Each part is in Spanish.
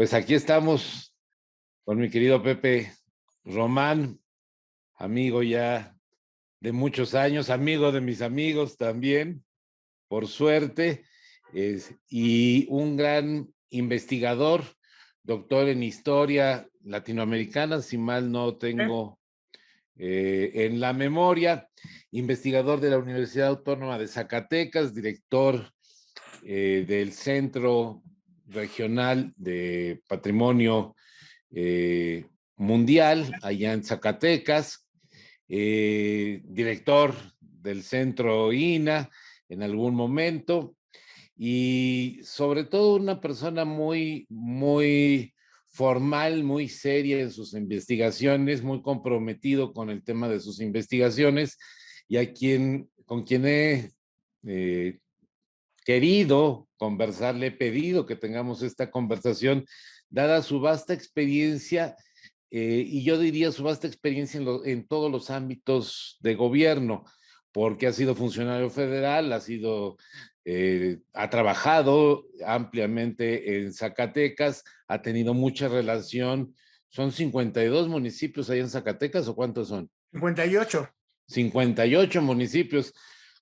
Pues aquí estamos con mi querido Pepe Román, amigo ya de muchos años, amigo de mis amigos también, por suerte, y un gran investigador, doctor en historia latinoamericana, si mal no tengo en la memoria, investigador de la Universidad Autónoma de Zacatecas, director del Centro Regional de Patrimonio Mundial, allá en Zacatecas, director del Centro INA en algún momento, y sobre todo una persona muy formal, muy seria en sus investigaciones, muy comprometido con el tema de sus investigaciones, y con quien he eh, querido conversar, le he pedido que tengamos esta conversación, dada su vasta experiencia, y yo diría su vasta experiencia en todos los ámbitos de gobierno, porque ha sido funcionario federal, ha trabajado ampliamente en Zacatecas, ha tenido mucha relación. ¿Son 52 municipios ahí en Zacatecas o cuántos son? 58. 58 municipios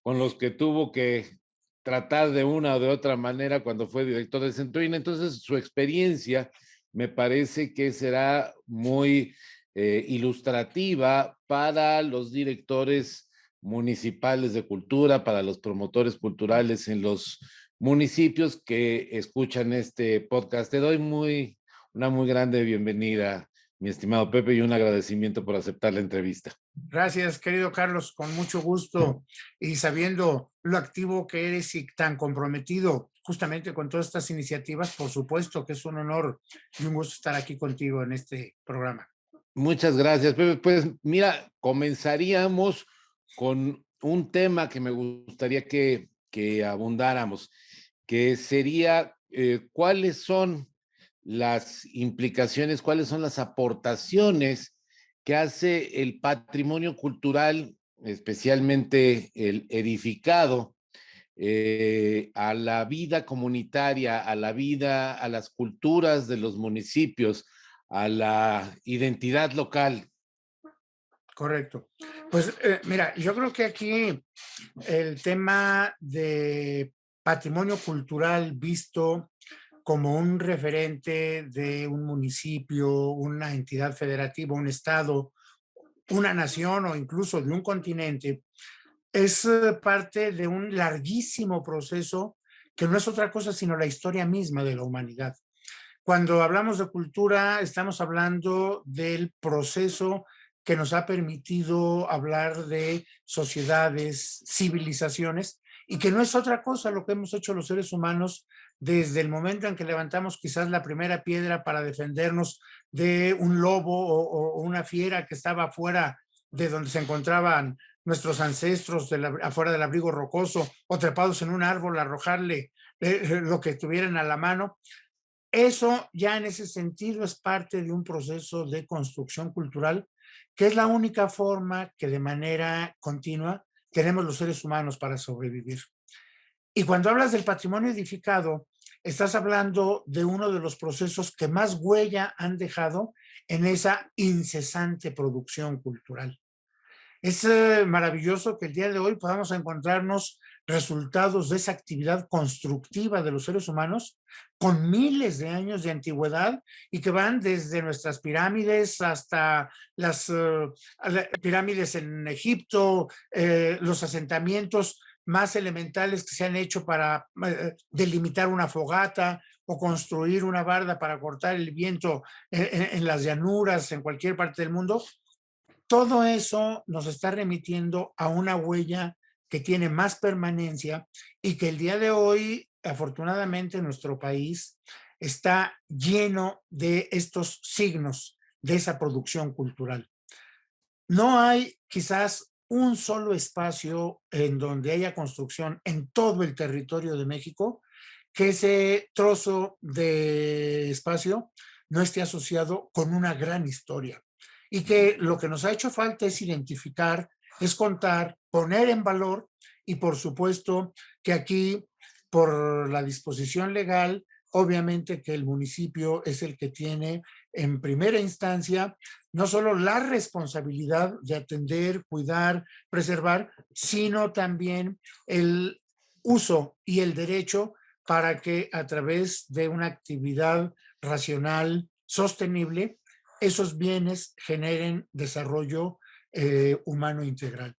con los que tuvo que tratar de una o de otra manera cuando fue director del Centro INA. Entonces, su experiencia me parece que será muy ilustrativa para los directores municipales de cultura, para los promotores culturales en los municipios que escuchan este podcast. Te doy una muy grande bienvenida, mi estimado Pepe, y un agradecimiento por aceptar la entrevista. Gracias, querido Carlos, con mucho gusto y sabiendo lo activo que eres y tan comprometido justamente con todas estas iniciativas, por supuesto que es un honor y un gusto estar aquí contigo en este programa. Muchas gracias, Pepe. Pues mira, comenzaríamos con un tema que me gustaría que abundáramos, que sería cuáles son las implicaciones, cuáles son las aportaciones que hace el patrimonio cultural, especialmente el edificado, a la vida comunitaria, a la vida, a las culturas de los municipios, a la identidad local. Correcto. Pues mira, yo creo que aquí el tema de patrimonio cultural visto como un referente de un municipio, una entidad federativa, un estado, una nación o incluso de un continente, es parte de un larguísimo proceso que no es otra cosa sino la historia misma de la humanidad. Cuando hablamos de cultura, estamos hablando del proceso que nos ha permitido hablar de sociedades, civilizaciones, y que no es otra cosa lo que hemos hecho los seres humanos desde el momento en que levantamos quizás la primera piedra para defendernos de un lobo o una fiera que estaba afuera de donde se encontraban nuestros ancestros afuera del abrigo rocoso o trepados en un árbol, arrojarle lo que tuvieran a la mano. Eso ya en ese sentido es parte de un proceso de construcción cultural, que es la única forma que de manera continua tenemos los seres humanos para sobrevivir. Y cuando hablas del patrimonio edificado, estás hablando de uno de los procesos que más huella han dejado en esa incesante producción cultural. Es maravilloso que el día de hoy podamos encontrarnos resultados de esa actividad constructiva de los seres humanos con miles de años de antigüedad y que van desde nuestras pirámides hasta las pirámides en Egipto, los asentamientos más elementales que se han hecho para delimitar una fogata o construir una barda para cortar el viento en las llanuras en cualquier parte del mundo. Todo eso nos está remitiendo a una huella que tiene más permanencia y que el día de hoy, afortunadamente, nuestro país está lleno de estos signos de esa producción cultural. No hay quizás un solo espacio en donde haya construcción en todo el territorio de México que ese trozo de espacio no esté asociado con una gran historia y que lo que nos ha hecho falta es identificar, es contar, poner en valor y por supuesto que aquí por la disposición legal obviamente que el municipio es el que tiene en primera instancia no solo la responsabilidad de atender, cuidar, preservar, sino también el uso y el derecho para que a través de una actividad racional, sostenible, esos bienes generen desarrollo humano integral.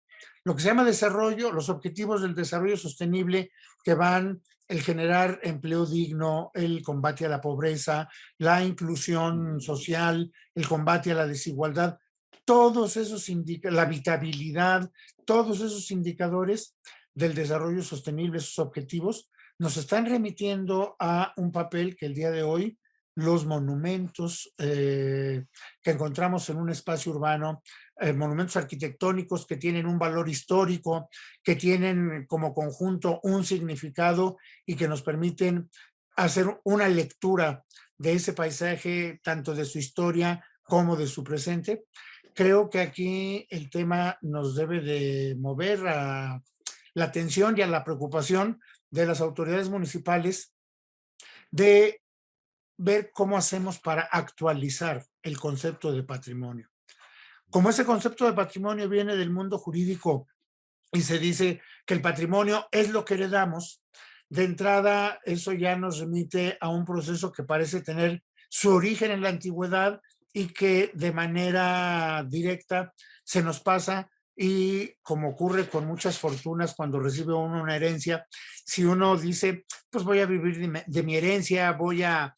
Lo que se llama desarrollo, los objetivos del desarrollo sostenible que van el generar empleo digno, el combate a la pobreza, la inclusión social, el combate a la desigualdad, todos esos indicadores, la habitabilidad, todos esos indicadores del desarrollo sostenible, esos objetivos, nos están remitiendo a un papel que el día de hoy los monumentos que encontramos en un espacio urbano, monumentos arquitectónicos que tienen un valor histórico, que tienen como conjunto un significado y que nos permiten hacer una lectura de ese paisaje, tanto de su historia como de su presente. Creo que aquí el tema nos debe de mover a la atención y a la preocupación de las autoridades municipales de ver cómo hacemos para actualizar el concepto de patrimonio. Como ese concepto de patrimonio viene del mundo jurídico y se dice que el patrimonio es lo que heredamos, de entrada eso ya nos remite a un proceso que parece tener su origen en la antigüedad y que de manera directa se nos pasa y como ocurre con muchas fortunas cuando recibe uno una herencia, si uno dice, pues voy a vivir de mi herencia, voy a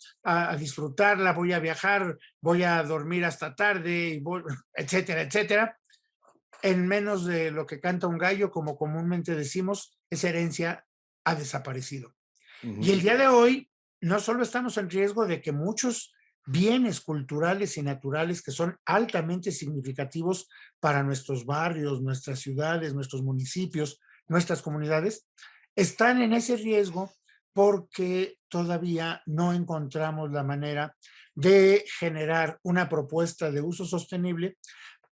disfrutarla, voy a viajar, voy a dormir hasta tarde, y voy, etcétera, etcétera, en menos de lo que canta un gallo, como comúnmente decimos, esa herencia ha desaparecido. Y el día de hoy, no solo estamos en riesgo de que muchos bienes culturales y naturales que son altamente significativos para nuestros barrios, nuestras ciudades, nuestros municipios, nuestras comunidades, están en ese riesgo porque todavía no encontramos la manera de generar una propuesta de uso sostenible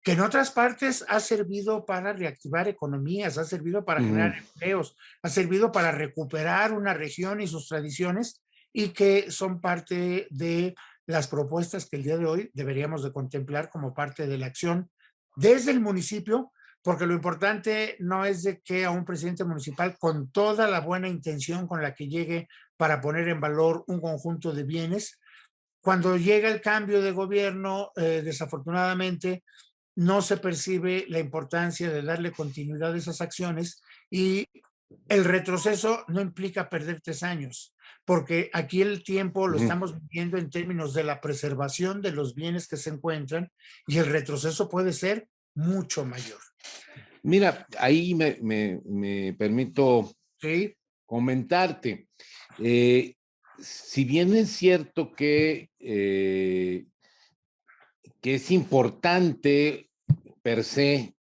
que en otras partes ha servido para reactivar economías, ha servido para generar empleos, ha servido para recuperar una región y sus tradiciones y que son parte de las propuestas que el día de hoy deberíamos de contemplar como parte de la acción desde el municipio, porque lo importante no es de que a un presidente municipal con toda la buena intención con la que llegue para poner en valor un conjunto de bienes, cuando llega el cambio de gobierno, desafortunadamente, no se percibe la importancia de darle continuidad a esas acciones y el retroceso no implica perder 3 años, porque aquí el tiempo lo estamos viviendo en términos de la preservación de los bienes que se encuentran y el retroceso puede ser mucho mayor. Mira, ahí me permito ¿Sí? comentarte. Eh, si bien es cierto que es importante per se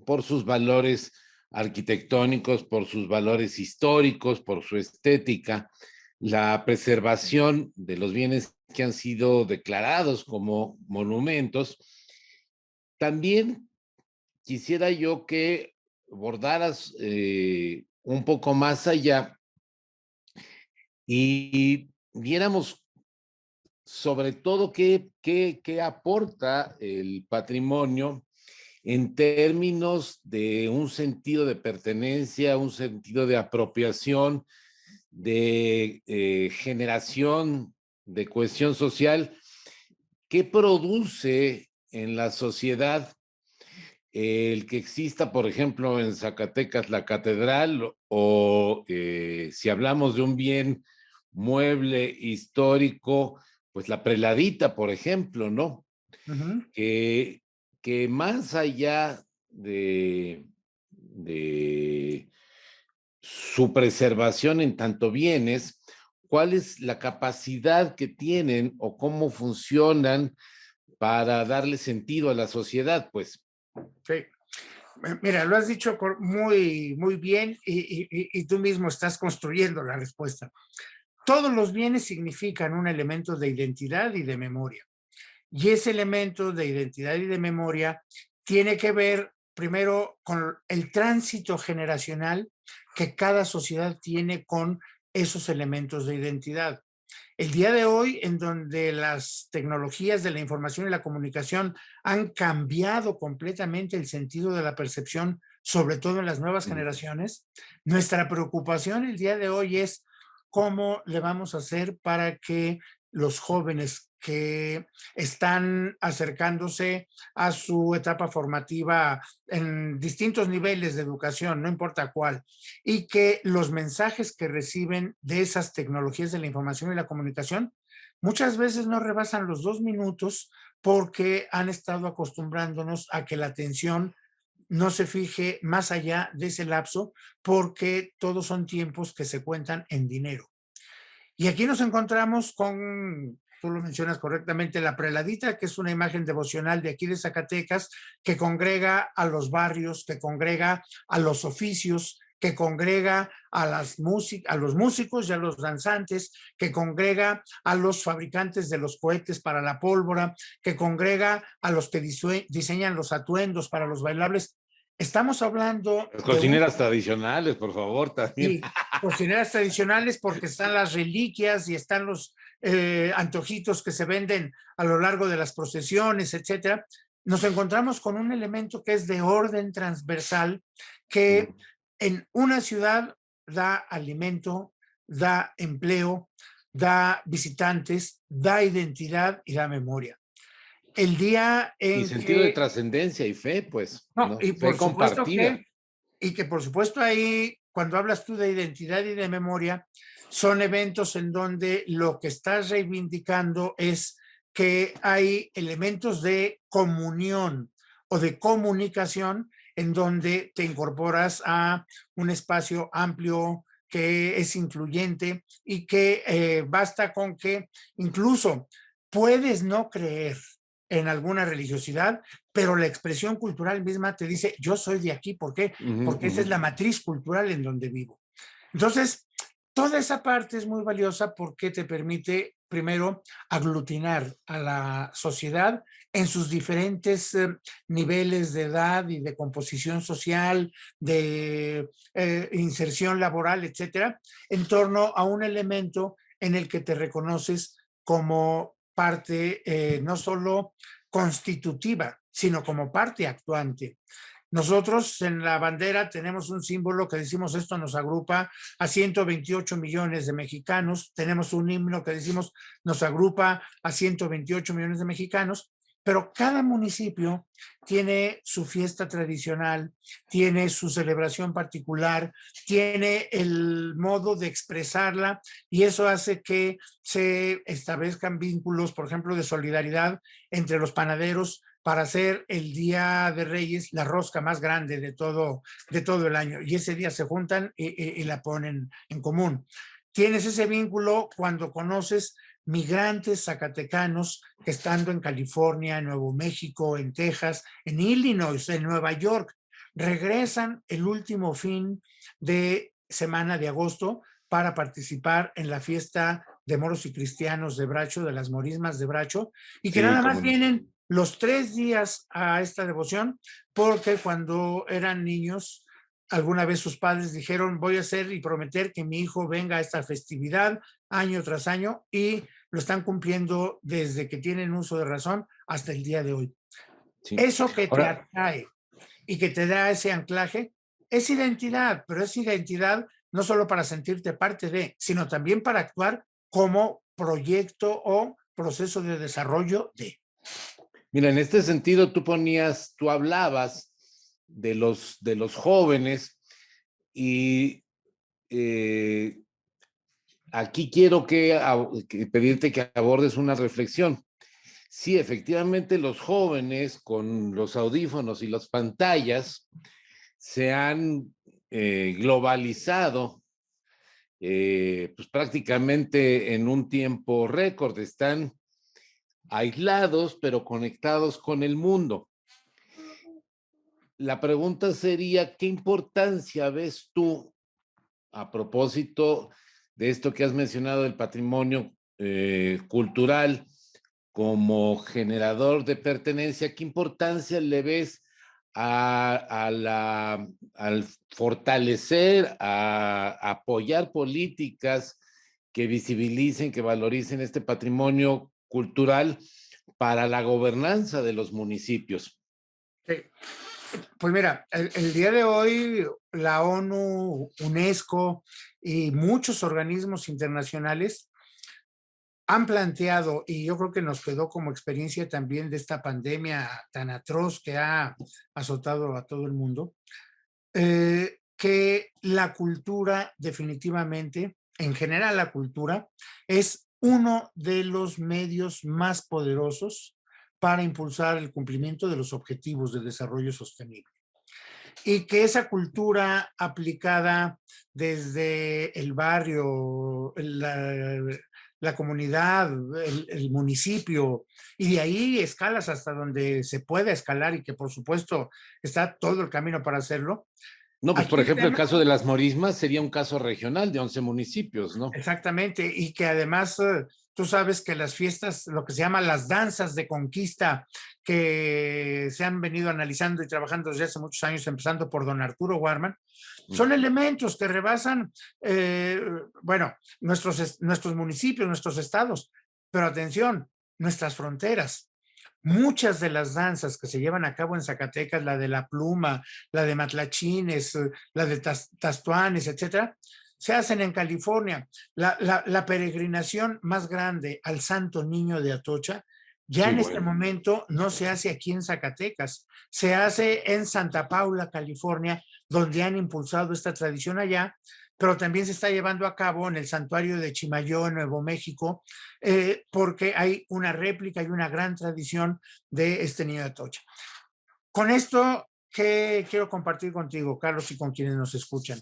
por sus valores arquitectónicos, por sus valores históricos, por su estética, la preservación de los bienes que han sido declarados como monumentos, también quisiera yo que abordaras un poco más allá y viéramos sobre todo qué aporta el patrimonio en términos de un sentido de pertenencia, un sentido de apropiación, de generación, de cohesión social, ¿qué produce en la sociedad el que exista, por ejemplo, en Zacatecas la catedral o si hablamos de un bien mueble histórico, pues la preladita, por ejemplo, ¿no? Uh-huh. Que, que más allá de su preservación en tanto bienes, ¿cuál es la capacidad que tienen o cómo funcionan para darle sentido a la sociedad? Pues. Sí. Mira, lo has dicho muy, muy bien y tú mismo estás construyendo la respuesta. Todos los bienes significan un elemento de identidad y de memoria. Y ese elemento de identidad y de memoria tiene que ver primero con el tránsito generacional que cada sociedad tiene con esos elementos de identidad. El día de hoy, en donde las tecnologías de la información y la comunicación han cambiado completamente el sentido de la percepción, sobre todo en las nuevas generaciones, nuestra preocupación el día de hoy es cómo le vamos a hacer para que los jóvenes que están acercándose a su etapa formativa en distintos niveles de educación, no importa cuál, y que los mensajes que reciben de esas tecnologías de la información y la comunicación muchas veces no rebasan los 2 minutos porque han estado acostumbrándonos a que la atención no se fije más allá de ese lapso porque todos son tiempos que se cuentan en dinero. Y aquí nos encontramos con, tú lo mencionas correctamente, la preladita, que es una imagen devocional de aquí de Zacatecas, que congrega a los barrios, que congrega a los oficios, que congrega a los músicos y a los danzantes, que congrega a los fabricantes de los cohetes para la pólvora, que congrega a los que diseñan los atuendos para los bailables. Estamos hablando Las de un cocineras tradicionales, por favor, también. y cocineras tradicionales porque están las reliquias y están los antojitos que se venden a lo largo de las procesiones, etcétera. Nos encontramos con un elemento que es de orden transversal que en una ciudad da alimento, da empleo, da visitantes, da identidad y da memoria. El día Y en sentido de que, trascendencia y fe, pues, no, ¿no? y Fe por supuesto compartida. que y que por supuesto ahí, cuando hablas tú de identidad y de memoria, son eventos en donde lo que estás reivindicando es que hay elementos de comunión o de comunicación en donde te incorporas a un espacio amplio que es incluyente y que basta con que incluso puedes no creer en alguna religiosidad, pero la expresión cultural misma te dice, yo soy de aquí, ¿por qué? Porque esa es la matriz cultural en donde vivo. Entonces, toda esa parte es muy valiosa porque te permite, primero, aglutinar a la sociedad en sus diferentes niveles de edad y de composición social, de inserción laboral, etcétera, en torno a un elemento en el que te reconoces como parte no solo constitutiva, sino como parte actuante. Nosotros en la bandera tenemos un símbolo que decimos esto nos agrupa a 128 millones de mexicanos, tenemos un himno que decimos nos agrupa a 128 millones de mexicanos, pero cada municipio tiene su fiesta tradicional, tiene su celebración particular, tiene el modo de expresarla y eso hace que se establezcan vínculos, por ejemplo, de solidaridad entre los panaderos para hacer el Día de Reyes la rosca más grande de todo el año. Y ese día se juntan y la ponen en común. Tienes ese vínculo cuando conoces migrantes zacatecanos que estando en California, en Nuevo México, en Texas, en Illinois, en Nueva York, regresan el último fin de semana de agosto para participar en la fiesta de moros y cristianos de Bracho, de las morismas de Bracho, y que Sí, nada más cómo no. vienen los 3 días a esta devoción, porque cuando eran niños, alguna vez sus padres dijeron, voy a hacer y prometer que mi hijo venga a esta festividad año tras año, y lo están cumpliendo desde que tienen uso de razón hasta el día de hoy. Sí. Eso que te Ahora, atrae y que te da ese anclaje es identidad, pero es identidad no solo para sentirte parte de, sino también para actuar como proyecto o proceso de desarrollo de. mira, en este sentido tú hablabas de los jóvenes y eh, aquí quiero que pedirte que abordes una reflexión. Sí, efectivamente, los jóvenes con los audífonos y las pantallas se han globalizado pues prácticamente en un tiempo récord. Están aislados, pero conectados con el mundo. La pregunta sería, ¿qué importancia ves tú a propósito de esto que has mencionado del patrimonio cultural como generador de pertenencia? ¿Qué importancia le ves al fortalecer, a apoyar políticas que visibilicen, que valoricen este patrimonio cultural para la gobernanza de los municipios. Sí. Pues mira, el día de hoy la ONU, UNESCO y muchos organismos internacionales han planteado, y yo creo que nos quedó como experiencia también de esta pandemia tan atroz que ha azotado a todo el mundo, que la cultura definitivamente, en general la cultura, es uno de los medios más poderosos para impulsar el cumplimiento de los objetivos de desarrollo sostenible. Y que esa cultura aplicada desde el barrio, la comunidad, el municipio, y de ahí escalas hasta donde se pueda escalar y que por supuesto está todo el camino para hacerlo. No, pues Aquí por el ejemplo, el tema, caso de las Morismas sería un caso regional de 11 municipios, ¿no? exactamente, y que además tú sabes que las fiestas, lo que se llama las danzas de conquista, que se han venido analizando y trabajando desde hace muchos años, empezando por don Arturo Warman, son elementos que rebasan, bueno, nuestros municipios, nuestros estados, pero atención, nuestras fronteras. Muchas de las danzas que se llevan a cabo en Zacatecas, la de la pluma, la de matlachines, la de tastuanes, etcétera, se hacen en California. La peregrinación más grande al Santo Niño de Atocha ya Sí, en este bueno. momento no se hace aquí en Zacatecas, se hace en Santa Paula, California, donde han impulsado esta tradición allá, pero también se está llevando a cabo en el santuario de Chimayó, en Nuevo México, porque hay una réplica y una gran tradición de este niño de Atocha. Con esto, ¿qué quiero compartir contigo, Carlos, y con quienes nos escuchan?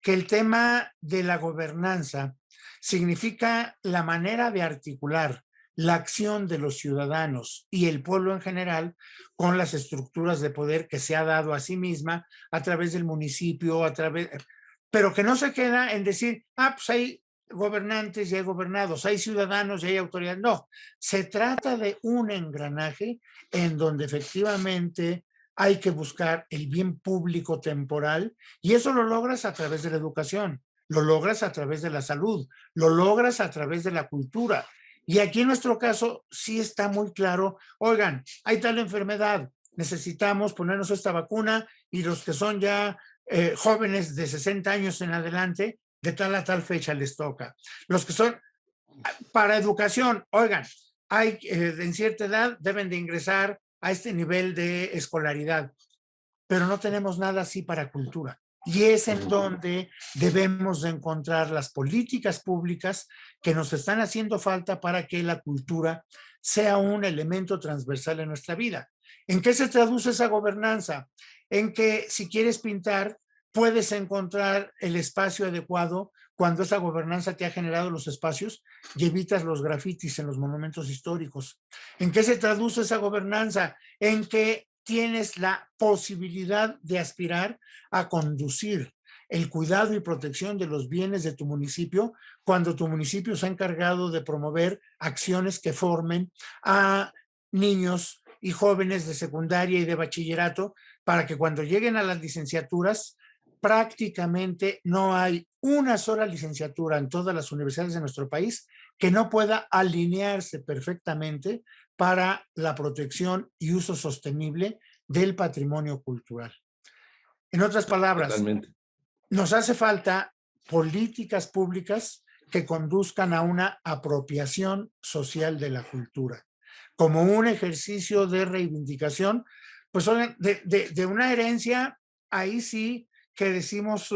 Que el tema de la gobernanza significa la manera de articular la acción de los ciudadanos y el pueblo en general con las estructuras de poder que se ha dado a sí misma a través del municipio, pero que no se queda en decir, pues hay gobernantes y hay gobernados, hay ciudadanos y hay autoridades. No, se trata de un engranaje en donde efectivamente hay que buscar el bien público temporal y eso lo logras a través de la educación, lo logras a través de la salud, lo logras a través de la cultura. Y aquí en nuestro caso sí está muy claro, oigan, hay tal enfermedad, necesitamos ponernos esta vacuna y los que son ya jóvenes de 60 años en adelante, de tal a tal fecha les toca. Los que son para educación, oigan, hay en cierta edad deben de ingresar a este nivel de escolaridad, pero no tenemos nada así para cultura. Y es en donde debemos de encontrar las políticas públicas que nos están haciendo falta para que la cultura sea un elemento transversal en nuestra vida. ¿En qué se traduce esa gobernanza? En que si quieres pintar, puedes encontrar el espacio adecuado cuando esa gobernanza te ha generado los espacios y evitas los grafitis en los monumentos históricos. ¿En qué se traduce esa gobernanza? En que tienes la posibilidad de aspirar a conducir el cuidado y protección de los bienes de tu municipio cuando tu municipio se ha encargado de promover acciones que formen a niños y jóvenes de secundaria y de bachillerato para que cuando lleguen a las licenciaturas prácticamente no hay una sola licenciatura en todas las universidades de nuestro país que no pueda alinearse perfectamente para la protección y uso sostenible del patrimonio cultural. En otras palabras, Totalmente. nos hace falta políticas públicas que conduzcan a una apropiación social de la cultura, como un ejercicio de reivindicación, pues de una herencia, ahí sí que decimos,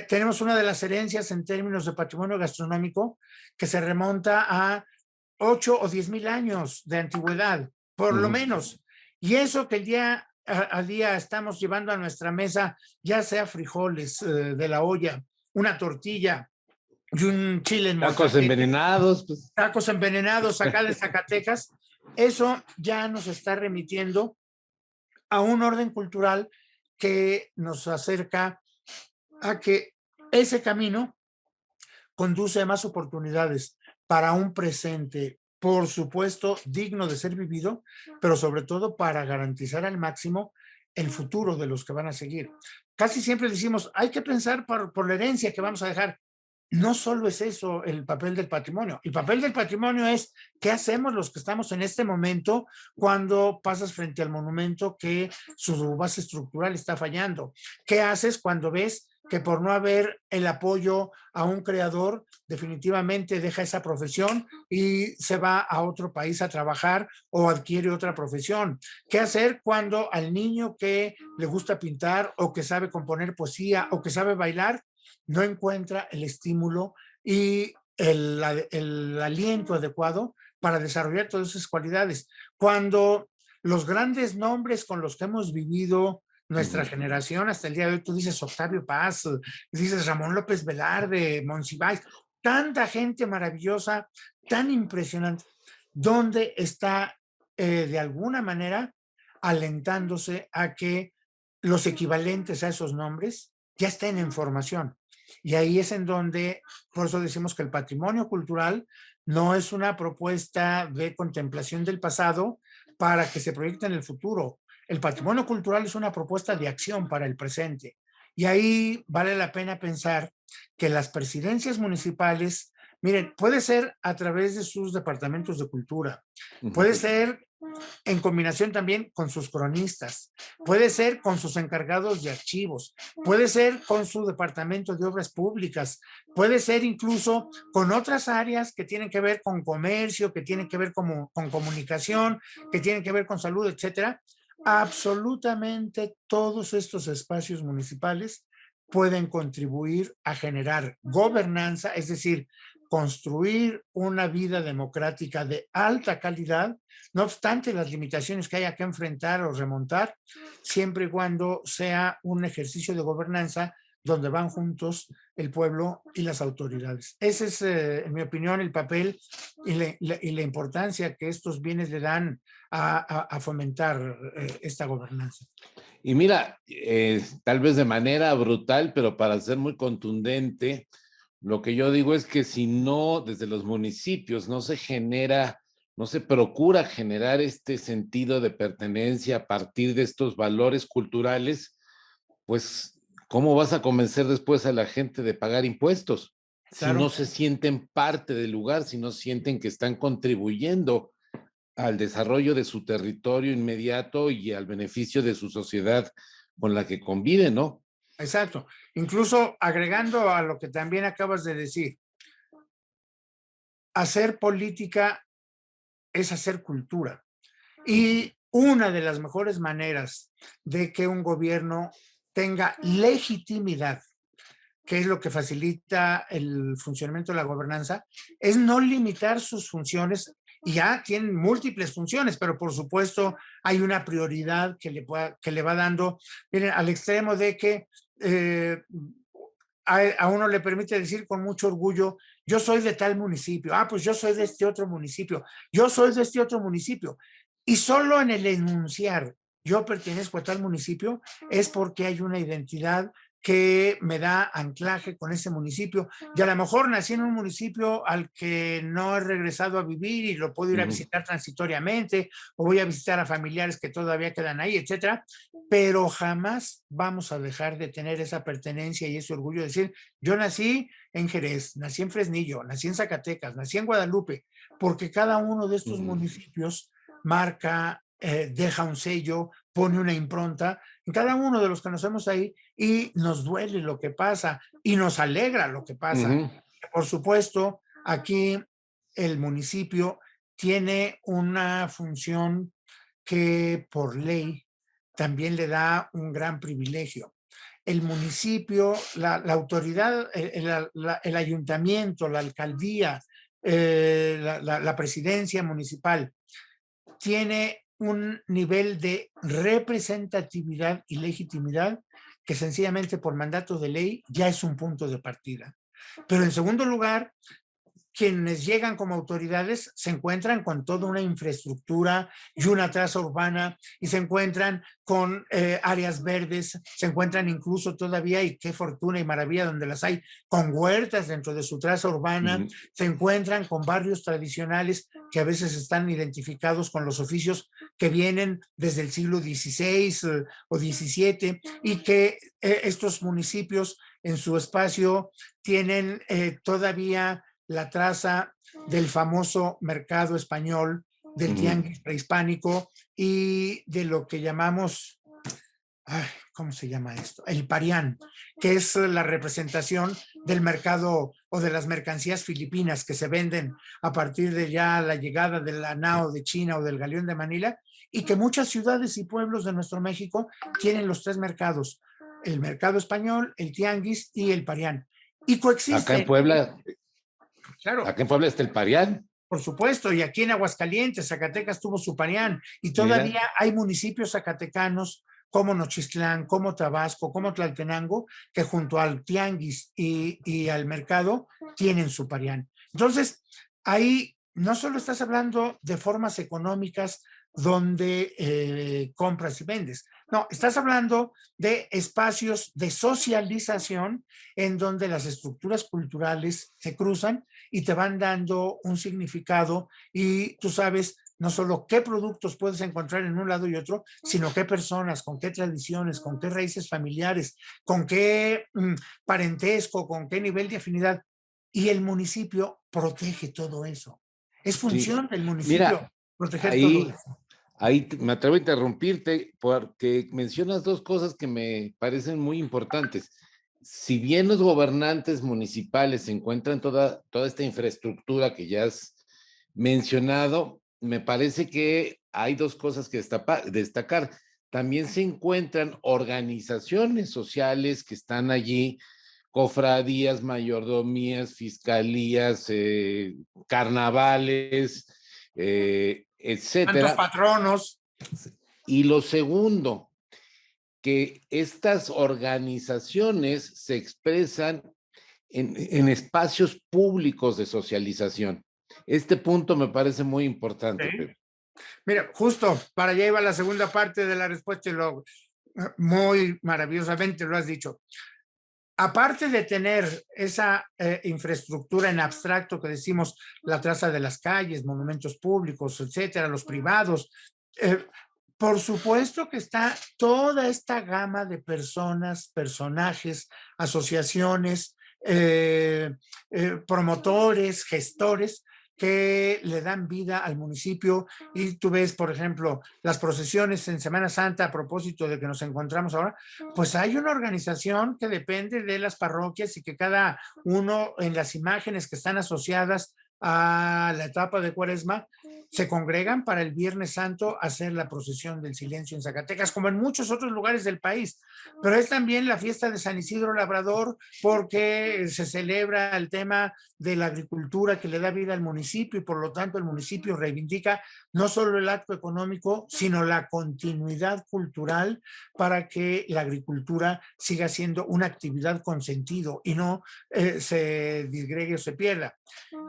tenemos una de las herencias en términos de patrimonio gastronómico que se remonta a 8 o 10 mil años de antigüedad, por lo menos. Y eso que el día a día estamos llevando a nuestra mesa, ya sea frijoles de la olla, una tortilla y un chile en Tacos molcajete, envenenados, pues. tacos envenenados acá de Zacatecas, eso ya nos está remitiendo a un orden cultural que nos acerca a que ese camino conduce a más oportunidades para un presente, por supuesto, digno de ser vivido, pero sobre todo para garantizar al máximo el futuro de los que van a seguir. Casi siempre decimos, hay que pensar por la herencia que vamos a dejar. no solo es eso el papel del patrimonio. El papel del patrimonio es qué hacemos los que estamos en este momento cuando pasas frente al monumento que su base estructural está fallando. ¿Qué haces cuando ves que por no haber el apoyo a un creador, definitivamente deja esa profesión y se va a otro país a trabajar o adquiere otra profesión? ¿Qué hacer cuando al niño que le gusta pintar o que sabe componer poesía o que sabe bailar no encuentra el estímulo y el aliento adecuado para desarrollar todas esas cualidades? Cuando los grandes nombres con los que hemos vivido nuestra Ujú. generación hasta el día de hoy, tú dices Octavio Paz, dices Ramón López Velarde, Monsiváis, tanta gente maravillosa, tan impresionante, ¿dónde está de alguna manera alentándose a que los equivalentes a esos nombres ya estén en formación? Y ahí es en donde, por eso decimos que el patrimonio cultural no es una propuesta de contemplación del pasado para que se proyecte en el futuro. El patrimonio cultural es una propuesta de acción para el presente. Y ahí vale la pena pensar que las presidencias municipales, miren, puede ser a través de sus departamentos de cultura, Ujú. puede ser en combinación también con sus cronistas, puede ser con sus encargados de archivos, puede ser con su departamento de obras públicas, puede ser incluso con otras áreas que tienen que ver con comercio, que tienen que ver con comunicación, que tienen que ver con salud, etcétera. Absolutamente todos estos espacios municipales pueden contribuir a generar gobernanza, es decir, construir una vida democrática de alta calidad, no obstante las limitaciones que haya que enfrentar o remontar, siempre y cuando sea un ejercicio de gobernanza donde van juntos el pueblo y las autoridades. Ese es, en mi opinión, el papel y la importancia que estos bienes le dan a fomentar esta gobernanza. Y mira, tal vez de manera brutal, pero para ser muy contundente, lo que yo digo es que si no, desde los municipios no se genera, no se procura generar este sentido de pertenencia a partir de estos valores culturales, pues, ¿cómo vas a convencer después a la gente de pagar impuestos? Si no Claro, se sienten parte del lugar, si no sienten que están contribuyendo al desarrollo de su territorio inmediato y al beneficio de su sociedad con la que convive, ¿no? exacto. Incluso agregando a lo que también acabas de decir, hacer política es hacer cultura. Ujú. Y una de las mejores maneras de que un gobierno tenga legitimidad, que es lo que facilita el funcionamiento de la gobernanza, es no limitar sus funciones. Y ya tienen múltiples funciones, pero por supuesto hay una prioridad que le va dando, miren, al extremo de que a uno le permite decir con mucho orgullo, yo soy de tal municipio, pues yo soy de este otro municipio, yo soy de este otro municipio. Y solo en el enunciar, yo pertenezco a tal municipio, es porque hay una identidad que me da anclaje con ese municipio. Y a lo mejor nací en un municipio al que no he regresado a vivir y lo puedo ir a Ujú. visitar transitoriamente, o voy a visitar a familiares que todavía quedan ahí, etcétera, pero jamás vamos a dejar de tener esa pertenencia y ese orgullo de decir, yo nací en Jerez, nací en Fresnillo, nací en Zacatecas, nací en Guadalupe, porque cada uno de estos Ujú. municipios marca, deja un sello, pone una impronta en cada uno de los que nacemos ahí y nos duele lo que pasa y nos alegra lo que pasa. Ujú. Por supuesto, aquí el municipio tiene una función que por ley también le da un gran privilegio. El municipio, la autoridad, el ayuntamiento, la alcaldía, la presidencia municipal, tiene un nivel de representatividad y legitimidad que sencillamente por mandato de ley ya es un punto de partida. Pero en segundo lugar, quienes llegan como autoridades se encuentran con toda una infraestructura y una traza urbana y se encuentran con áreas verdes, se encuentran incluso todavía, y qué fortuna y maravilla donde las hay, con huertas dentro de su traza urbana, Ujú. se encuentran con barrios tradicionales que a veces están identificados con los oficios que vienen desde el siglo XVI o XVII y que estos municipios en su espacio tienen todavía la traza del famoso mercado español, del tianguis prehispánico y de lo que llamamos, ay, ¿cómo se llama esto? El parián, que es la representación del mercado o de las mercancías filipinas que se venden a partir de ya la llegada de la nao de China o del galeón de Manila, y que muchas ciudades y pueblos de nuestro México tienen los tres mercados: el mercado español, el tianguis y el parián. Y Acá en coexisten, Puebla, claro, acá en Puebla está el Parián. por supuesto, y aquí en Aguascalientes, Zacatecas tuvo su Parián, y Mira, todavía hay municipios zacatecanos como Nochistlán, como Tabasco, como Tlaltenango, que junto al tianguis y al mercado tienen su Parián. Entonces, ahí no solo estás hablando de formas económicas donde compras y vendes, no, estás hablando de espacios de socialización en donde las estructuras culturales se cruzan y te van dando un significado, y tú sabes no solo qué productos puedes encontrar en un lado y otro, sino qué personas, con qué tradiciones, con qué raíces familiares, con qué parentesco, con qué nivel de afinidad. Y el municipio protege todo eso. Es sí. función del municipio Mira, proteger todo ahí, eso. me atrevo a interrumpirte porque mencionas dos cosas que me parecen muy importantes. Si bien los gobernantes municipales encuentran toda esta infraestructura que ya has mencionado, me parece que hay dos cosas que destacar. También se encuentran organizaciones sociales que están allí, cofradías, mayordomías, fiscalías, carnavales, Tantos etcétera. patronos. Y lo segundo, que estas organizaciones se expresan en espacios públicos de socialización. Este punto me parece muy importante, ¿Sí? Pepe. Mira, justo para allá iba la segunda parte de la respuesta, y lo muy maravillosamente lo has dicho. Aparte de tener esa infraestructura en abstracto que decimos, la traza de las calles, monumentos públicos, etcétera, los privados, eh, por supuesto que está toda esta gama de personas, personajes, asociaciones, promotores, gestores que le dan vida al municipio. Y tú ves, por ejemplo, las procesiones en Semana Santa, a propósito de que nos encontramos ahora, pues hay una organización que depende de las parroquias, y que cada uno, en las imágenes que están asociadas a la etapa de Cuaresma, se congregan para el Viernes Santo a hacer la procesión del silencio en Zacatecas, como en muchos otros lugares del país. Pero es también la fiesta de San Isidro Labrador, porque se celebra el tema de la agricultura que le da vida al municipio, y por lo tanto el municipio reivindica no solo el acto económico, sino la continuidad cultural, para que la agricultura siga siendo una actividad con sentido y no se disgregue o se pierda.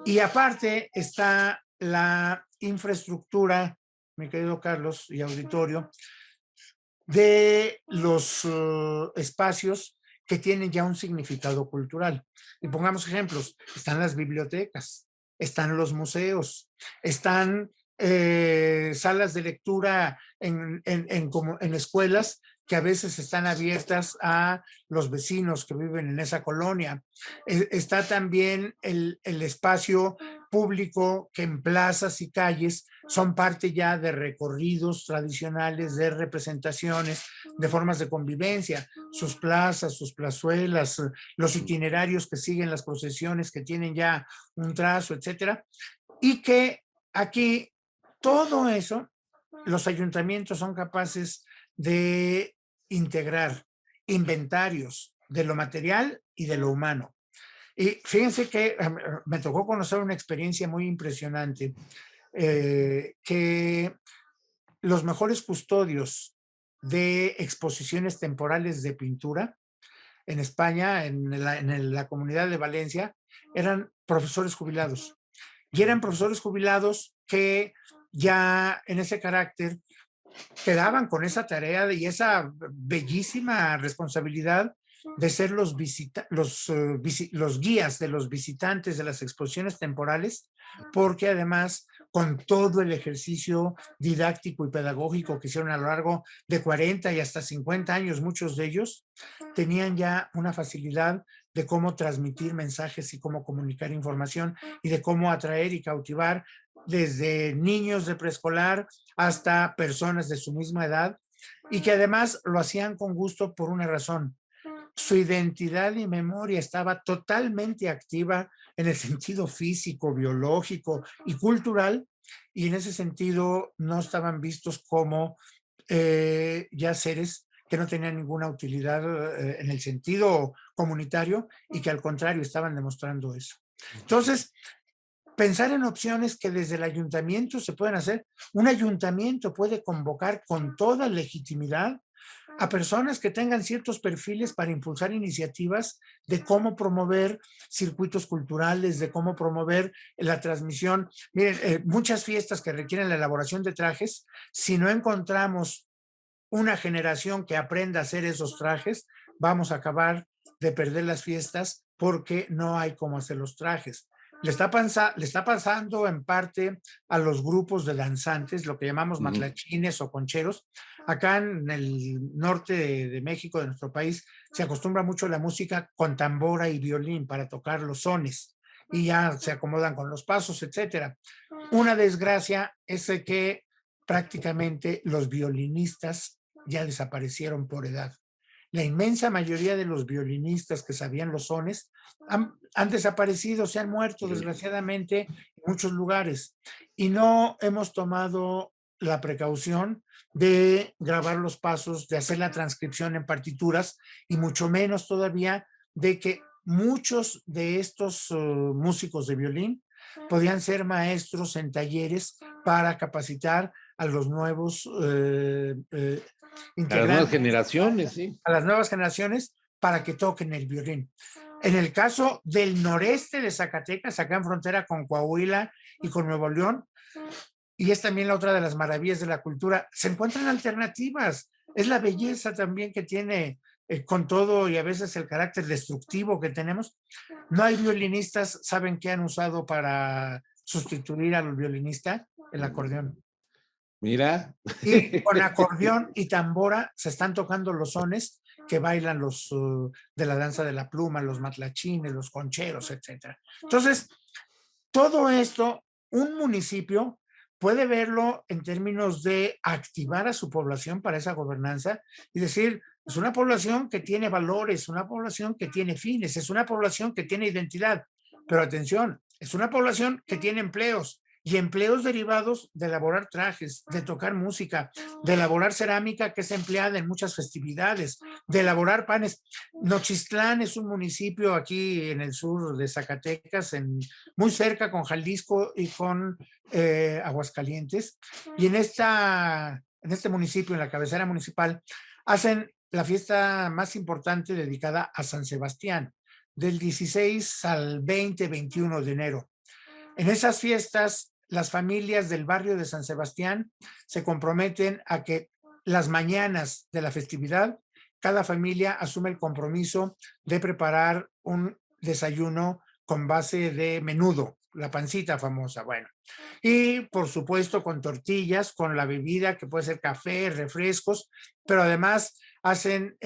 Y aparte está la infraestructura, mi querido Carlos y auditorio, de los espacios que tienen ya un significado cultural. Y pongamos ejemplos: están las bibliotecas, están los museos, están salas de lectura en escuelas que a veces están abiertas a los vecinos que viven en esa colonia. Está también el espacio público, que en plazas y calles son parte ya de recorridos tradicionales, de representaciones, de formas de convivencia, sus plazas, sus plazuelas, los itinerarios que siguen las procesiones, que tienen ya un trazo, etcétera. Y que aquí todo eso los ayuntamientos son capaces de integrar inventarios de lo material y de lo humano. Y fíjense que me tocó conocer una experiencia muy impresionante, que los mejores custodios de exposiciones temporales de pintura en España, en la comunidad de Valencia, eran profesores jubilados. Y eran profesores jubilados que ya en ese carácter quedaban con esa tarea y esa bellísima responsabilidad de ser los guías de los visitantes de las exposiciones temporales, porque además con todo el ejercicio didáctico y pedagógico que hicieron a lo largo de 40 y hasta 50 años, muchos de ellos tenían ya una facilidad de cómo transmitir mensajes y cómo comunicar información y de cómo atraer y cautivar desde niños de preescolar hasta personas de su misma edad, y que además lo hacían con gusto por una razón: su identidad y memoria estaba totalmente activa en el sentido físico, biológico y cultural, y en ese sentido no estaban vistos como ya seres que no tenían ninguna utilidad en el sentido comunitario, y que al contrario estaban demostrando eso. Entonces, pensar en opciones que desde el ayuntamiento se pueden hacer. Un ayuntamiento puede convocar con toda legitimidad a personas que tengan ciertos perfiles para impulsar iniciativas de cómo promover circuitos culturales, de cómo promover la transmisión. Miren, muchas fiestas que requieren la elaboración de trajes, si no encontramos una generación que aprenda a hacer esos trajes, vamos a acabar de perder las fiestas porque no hay cómo hacer los trajes. Le está pasando en parte a los grupos de danzantes, lo que llamamos matlachines o concheros. Acá en el norte de México, de nuestro país, se acostumbra mucho la música con tambora y violín para tocar los sones, y ya se acomodan con los pasos, etcétera. Una desgracia es que prácticamente los violinistas ya desaparecieron por edad. La inmensa mayoría de los violinistas que sabían los sones han desaparecido, se han muerto desgraciadamente en muchos lugares, y no hemos tomado la precaución de grabar los pasos, de hacer la transcripción en partituras, y mucho menos todavía de que muchos de estos músicos de violín podían ser maestros en talleres para capacitar a los nuevos A las nuevas integrantes, generaciones, sí. a las nuevas generaciones, para que toquen el violín. En el caso del noreste de Zacatecas, acá en frontera con Coahuila y con Nuevo León, y es también la otra de las maravillas de la cultura, se encuentran alternativas. Es la belleza también que tiene, con todo y a veces el carácter destructivo que tenemos. No hay violinistas, ¿saben qué han usado para sustituir al violinista? El acordeón. Mira. Y con acordeón y tambora se están tocando los sones que bailan los de la danza de la pluma, los matlachines, los concheros, etcétera. Entonces, todo esto, un municipio puede verlo en términos de activar a su población para esa gobernanza y decir: es una población que tiene valores, una población que tiene fines, es una población que tiene identidad. Pero atención, es una población que tiene empleos, y empleos derivados de elaborar trajes, de tocar música, de elaborar cerámica que es empleada en muchas festividades, de elaborar panes. Nochistlán es un municipio aquí en el sur de Zacatecas, muy cerca con Jalisco y con Aguascalientes, y en este municipio, en la cabecera municipal, hacen la fiesta más importante dedicada a San Sebastián, del 16 al 20-21 de enero. En esas fiestas, las familias del barrio de San Sebastián se comprometen a que las mañanas de la festividad, cada familia asume el compromiso de preparar un desayuno con base de menudo, la pancita famosa, bueno. Y por supuesto con tortillas, con la bebida que puede ser café, refrescos, pero además hacen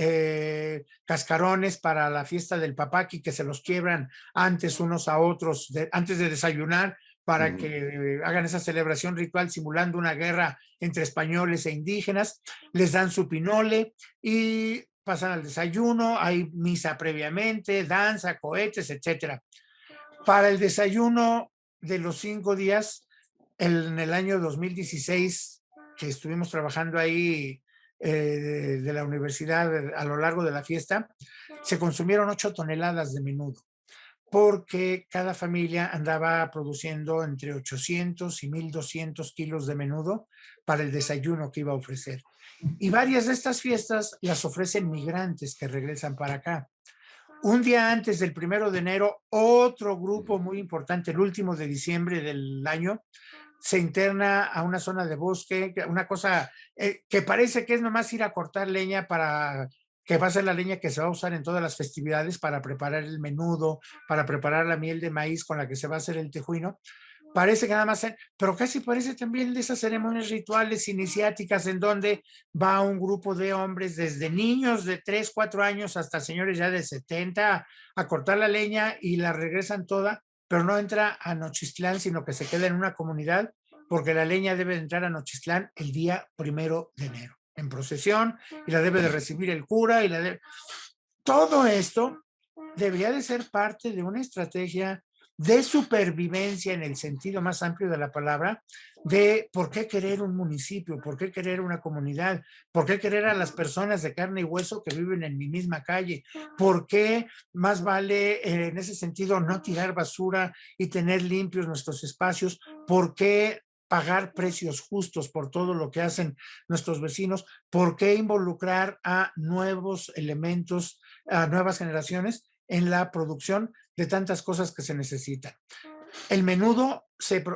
cascarones para la fiesta del papaqui, que se los quiebran antes unos a otros, antes de desayunar, para que hagan esa celebración ritual simulando una guerra entre españoles e indígenas. Les dan su pinole y pasan al desayuno, hay misa previamente, danza, cohetes, etcétera. Para el desayuno de los 5 días, en el año 2016, que estuvimos trabajando ahí de la universidad a lo largo de la fiesta, se consumieron 8 toneladas de menudo, porque cada familia andaba produciendo entre 800 y 1,200 kilos de menudo para el desayuno que iba a ofrecer. Y varias de estas fiestas las ofrecen migrantes que regresan para acá. Un día antes del 1 de enero, otro grupo muy importante, el último de diciembre del año, se interna a una zona de bosque, una cosa que parece que es nomás ir a cortar leña, que va a ser la leña que se va a usar en todas las festividades para preparar el menudo, para preparar la miel de maíz con la que se va a hacer el tejuino. Parece que nada más, pero casi parece también de esas ceremonias rituales iniciáticas en donde va un grupo de hombres, desde niños de 3, 4 años hasta señores ya de 70 a cortar la leña y la regresan toda, pero no entra a Nochistlán, sino que se queda en una comunidad porque la leña debe entrar a Nochistlán el día 1 de enero en procesión y la debe de recibir el cura todo esto debería de ser parte de una estrategia de supervivencia en el sentido más amplio de la palabra, de por qué querer un municipio, por qué querer una comunidad, por qué querer a las personas de carne y hueso que viven en mi misma calle, por qué más vale en ese sentido no tirar basura y tener limpios nuestros espacios, por qué pagar precios justos por todo lo que hacen nuestros vecinos, por qué involucrar a nuevos elementos, a nuevas generaciones en la producción de tantas cosas que se necesitan. El menudo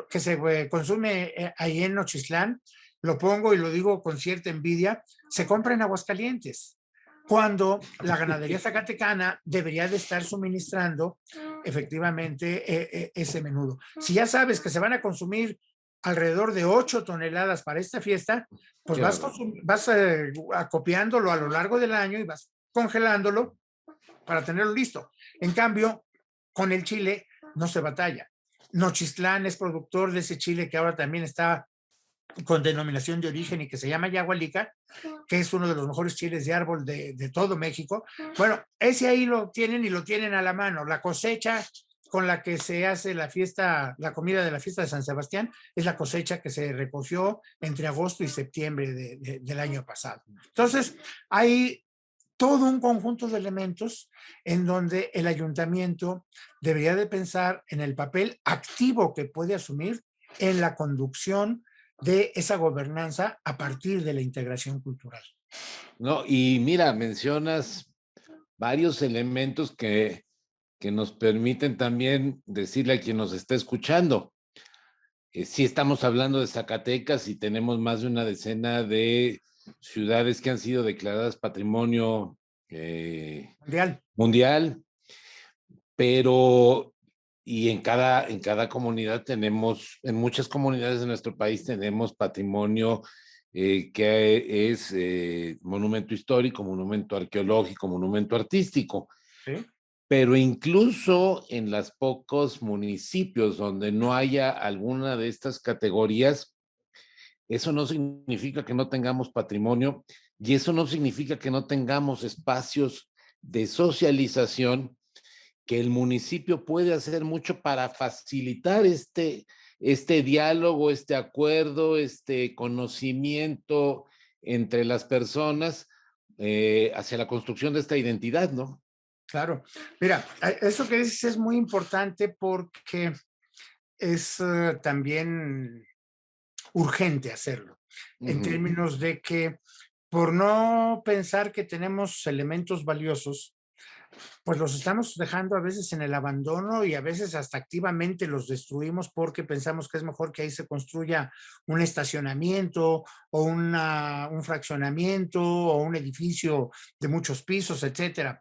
que se consume ahí en Nochistlán, lo pongo y lo digo con cierta envidia, se compra en Aguascalientes, cuando la ganadería zacatecana debería de estar suministrando efectivamente ese menudo. Si ya sabes que se van a consumir alrededor de 8 toneladas para esta fiesta, pues vas acopiándolo a lo largo del año y vas congelándolo para tenerlo listo. En cambio, con el chile no se batalla. Nochistlán es productor de ese chile que ahora también está con denominación de origen y que se llama yagualica, que es uno de los mejores chiles de árbol de todo México. Bueno, ese ahí lo tienen y lo tienen a la mano. La cosecha con la que se hace la fiesta, la comida de la fiesta de San Sebastián, es la cosecha que se recogió entre agosto y septiembre del año pasado. Entonces, hay todo un conjunto de elementos en donde el ayuntamiento debería de pensar en el papel activo que puede asumir en la conducción de esa gobernanza a partir de la integración cultural. No, y mira, mencionas varios elementos que nos permiten también decirle a quien nos está escuchando. Sí estamos hablando de Zacatecas y tenemos más de una decena de ciudades que han sido declaradas patrimonio Mundial. mundial, pero y en cada comunidad tenemos, en muchas comunidades de nuestro país tenemos patrimonio que es monumento histórico, monumento arqueológico, monumento artístico. ¿Sí? Pero incluso en los pocos municipios donde no haya alguna de estas categorías, eso no significa que no tengamos patrimonio y eso no significa que no tengamos espacios de socialización, que el municipio puede hacer mucho para facilitar este diálogo, este acuerdo, este conocimiento entre las personas hacia la construcción de esta identidad, ¿no? Claro. Mira, eso que dices es muy importante porque es también urgente hacerlo, en términos de que por no pensar que tenemos elementos valiosos, pues los estamos dejando a veces en el abandono y a veces hasta activamente los destruimos porque pensamos que es mejor que ahí se construya un estacionamiento o un fraccionamiento o un edificio de muchos pisos, etcétera.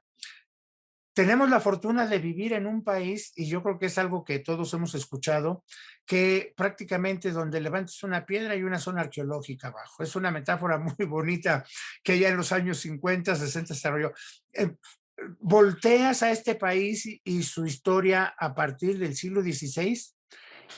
Tenemos la fortuna de vivir en un país, y yo creo que es algo que todos hemos escuchado, que prácticamente donde levantes una piedra hay una zona arqueológica abajo. Es una metáfora muy bonita que ya en los años 50, 60 se desarrolló. Eh, Volteas a este país y su historia a partir del siglo XVI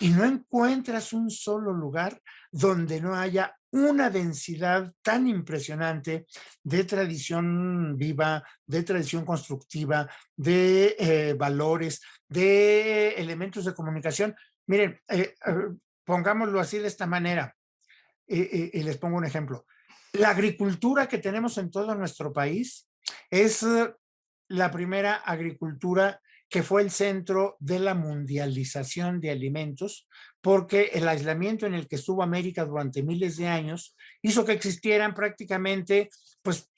y no encuentras un solo lugar donde no haya una densidad tan impresionante de tradición viva, de tradición constructiva, de valores, de elementos de comunicación. Miren, pongámoslo así de esta manera, y les pongo un ejemplo. La agricultura que tenemos en todo nuestro país es la primera agricultura que fue el centro de la mundialización de alimentos, porque el aislamiento en el que estuvo América durante miles de años hizo que existieran prácticamente, pues,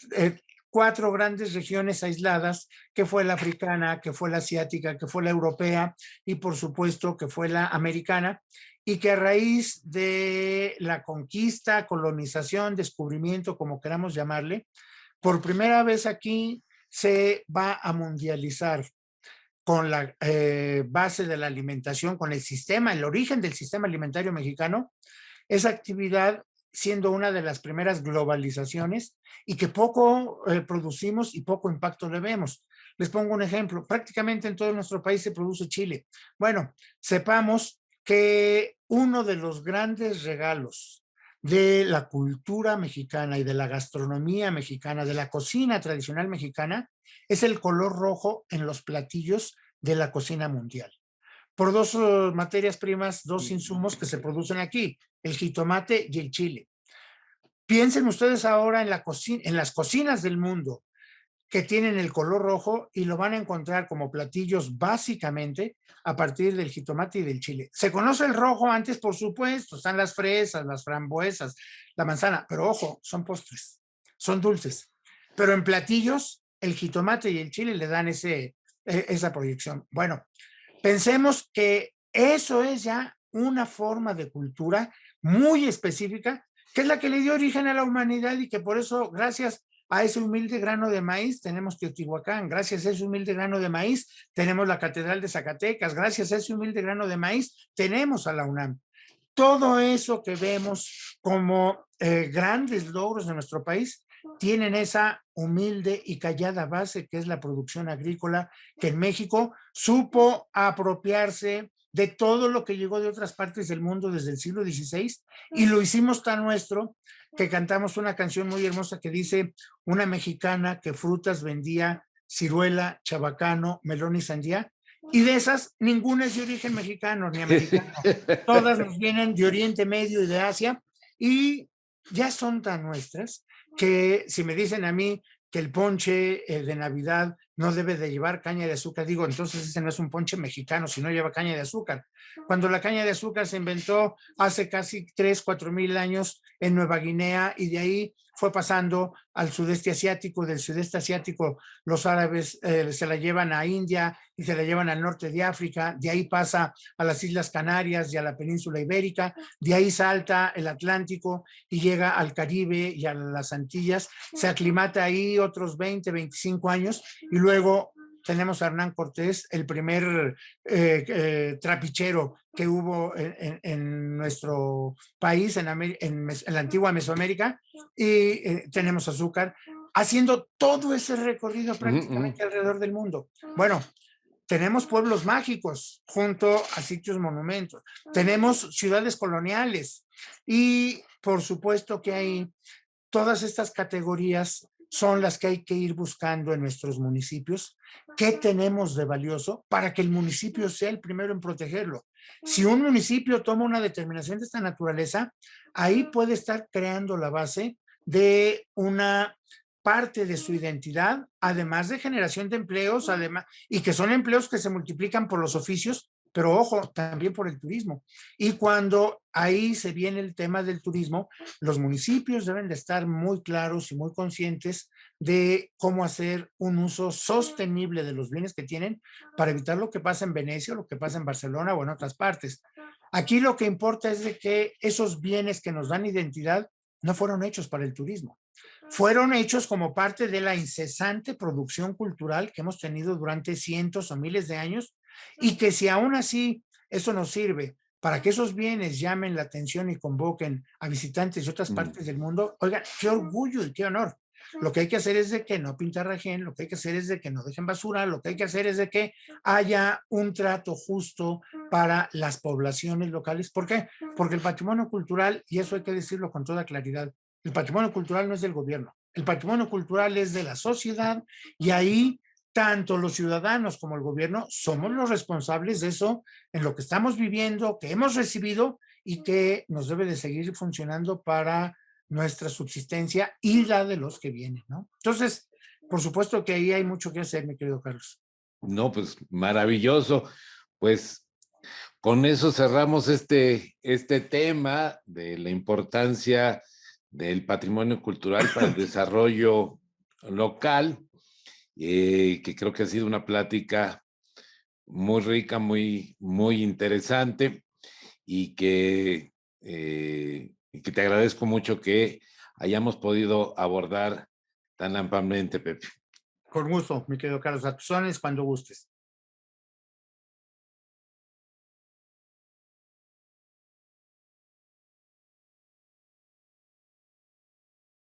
4 grandes regiones aisladas, que fue la africana, que fue la asiática, que fue la europea y por supuesto que fue la americana, y que a raíz de la conquista, colonización, descubrimiento, como queramos llamarle, por primera vez aquí se va a mundializar con la base de la alimentación, con el sistema, el origen del sistema alimentario mexicano, esa actividad siendo una de las primeras globalizaciones y que poco producimos y poco impacto le vemos. Les pongo un ejemplo, prácticamente en todo nuestro país se produce chile. Bueno, sepamos que uno de los grandes regalos de la cultura mexicana y de la gastronomía mexicana, de la cocina tradicional mexicana, es el color rojo en los platillos de la cocina mundial. Por dos materias primas, dos insumos que se producen aquí, el jitomate y el chile. Piensen ustedes ahora en, en las cocinas del mundo que tienen el color rojo y lo van a encontrar como platillos básicamente a partir del jitomate y del chile. Se conoce el rojo antes, por supuesto, están las fresas, las frambuesas, la manzana, pero ojo, son postres, son dulces. Pero en platillos, el jitomate y el chile le dan esa proyección. Bueno, pensemos que eso es ya una forma de cultura muy específica, que es la que le dio origen a la humanidad y que por eso, gracias a ese humilde grano de maíz, tenemos Teotihuacán, gracias a ese humilde grano de maíz, tenemos la Catedral de Zacatecas, gracias a ese humilde grano de maíz, tenemos a la UNAM. Todo eso que vemos como grandes logros de nuestro país tienen esa humilde y callada base que es la producción agrícola, que en México supo apropiarse de todo lo que llegó de otras partes del mundo desde el siglo XVI y lo hicimos tan nuestro que cantamos una canción muy hermosa que dice: una mexicana que frutas vendía, ciruela, chabacano, melón y sandía, y de esas ninguna es de origen mexicano ni americano, todas nos vienen de Oriente Medio y de Asia y ya son tan nuestras que si me dicen a mí que el ponche de Navidad no debe de llevar caña de azúcar, digo, entonces ese no es un ponche mexicano si no lleva caña de azúcar. Cuando la caña de azúcar se inventó hace casi 3, 4 mil años en Nueva Guinea y de ahí fue pasando al sudeste asiático, del sudeste asiático los árabes se la llevan a India y se la llevan al norte de África, de ahí pasa a las Islas Canarias y a la península ibérica, de ahí salta el Atlántico y llega al Caribe y a las Antillas, se aclimata ahí otros 20, 25 años y luego tenemos a Hernán Cortés, el primer trapichero que hubo en nuestro país, en la antigua Mesoamérica, y tenemos azúcar, haciendo todo ese recorrido prácticamente alrededor del mundo. Bueno, tenemos pueblos mágicos junto a sitios monumentos, tenemos ciudades coloniales y por supuesto que hay todas estas categorías son las que hay que ir buscando en nuestros municipios. ¿Qué tenemos de valioso para que el municipio sea el primero en protegerlo? Si un municipio toma una determinación de esta naturaleza, ahí puede estar creando la base de una parte de su identidad, además de generación de empleos, además, y que son empleos que se multiplican por los oficios, pero ojo, también por el turismo. Y cuando ahí se viene el tema del turismo, los municipios deben de estar muy claros y muy conscientes de cómo hacer un uso sostenible de los bienes que tienen para evitar lo que pasa en Venecia, lo que pasa en Barcelona o en otras partes. Aquí lo que importa es de que esos bienes que nos dan identidad no fueron hechos para el turismo. Fueron hechos como parte de la incesante producción cultural que hemos tenido durante cientos o miles de años y que si aún así eso nos sirve para que esos bienes llamen la atención y convoquen a visitantes de otras partes del mundo, oigan, qué orgullo y qué honor. Lo que hay que hacer es de que no pintarrajen, lo que hay que hacer es de que no dejen basura, lo que hay que hacer es de que haya un trato justo para las poblaciones locales. ¿Por qué? Porque el patrimonio cultural, y eso hay que decirlo con toda claridad, el patrimonio cultural no es del gobierno, el patrimonio cultural es de la sociedad y ahí tanto los ciudadanos como el gobierno somos los responsables de eso en lo que estamos viviendo, que hemos recibido y que nos debe de seguir funcionando para nuestra subsistencia y la de los que vienen, ¿no? Entonces, por supuesto que ahí hay mucho que hacer, mi querido Carlos. No, pues maravilloso. Pues con eso cerramos este tema de la importancia del patrimonio cultural para el desarrollo local, que creo que ha sido una plática muy rica, muy interesante y que te agradezco mucho que hayamos podido abordar tan ampliamente, Pepe. Con gusto, mi querido Carlos, a tus órdenes cuando gustes.